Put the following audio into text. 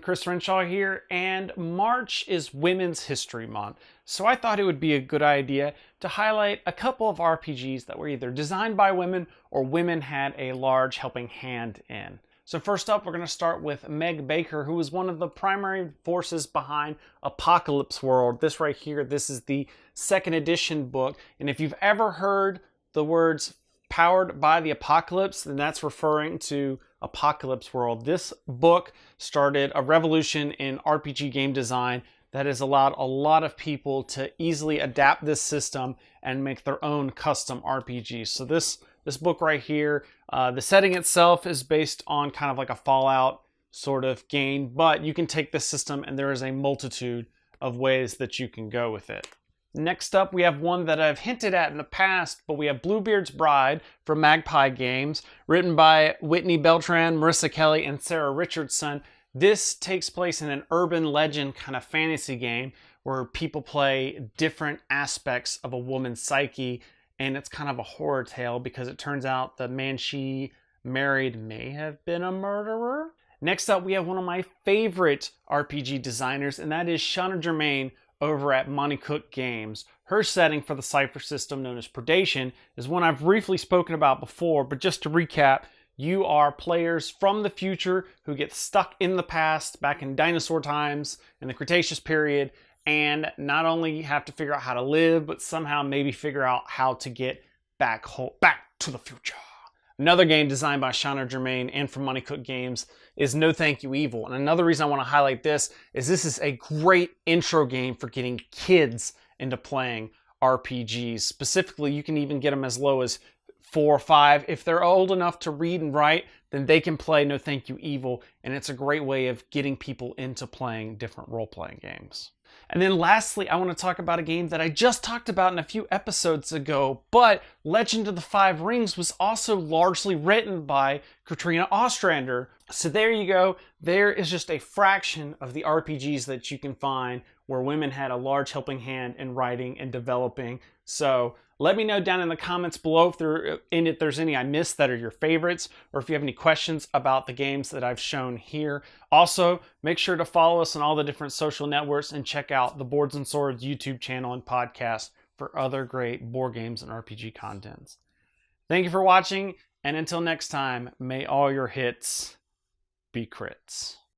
Chris Renshaw here, and March is Women's History Month, so I thought it would be a good idea to highlight a couple of RPGs that were either designed by women or women had a large helping hand in. So first up, we're going to start with Meg Baker, who was one of the primary forces behind Apocalypse World. This right here, this is the second edition book, and if you've ever heard the words powered by the apocalypse, then that's referring to Apocalypse World. This book started a revolution in RPG game design that has allowed a lot of people to easily adapt this system and make their own custom RPGs. So this book right here, the setting itself is based on kind of like a Fallout sort of game, but you can take this system and there is a multitude of ways that you can go with it. Next up, we have one that I've hinted at in the past, but we have Bluebeard's Bride from Magpie Games, written by Whitney Beltran, Marissa Kelly, and Sarah Richardson. This takes place in an urban legend kind of fantasy game where people play different aspects of a woman's psyche, and it's kind of a horror tale because it turns out the man she married may have been a murderer. Next up, we have one of my favorite RPG designers, and that is Shauna Germain over at Monte Cook Games. Her setting for the Cypher system, known as Predation, is one I've briefly spoken about before, but just to recap, you are players from the future who get stuck in the past, back in dinosaur times, in the Cretaceous period, and not only have to figure out how to live, but somehow maybe figure out how to get back to the future. Another game designed by Shauna Germain and from Monte Cook Games is No Thank You Evil. And another reason I want to highlight this is a great intro game for getting kids into playing RPGs. Specifically, you can even get them as low as 4 or 5. If they're old enough to read and write, then they can play No Thank You Evil. And it's a great way of getting people into playing different role-playing games. And then lastly, I want to talk about a game that I just talked about in a few episodes ago, but Legend of the Five Rings was also largely written by Katrina Ostrander. So there you go. There is just a fraction of the RPGs that you can find where women had a large helping hand in writing and developing. So let me know down in the comments below if there's any I missed that are your favorites, or if you have any questions about the games that I've shown here. Also, make sure to follow us on all the different social networks and check out the Boards and Swords YouTube channel and podcast for other great board games and RPG contents. Thank you for watching, and until next time, may all your hits be crits.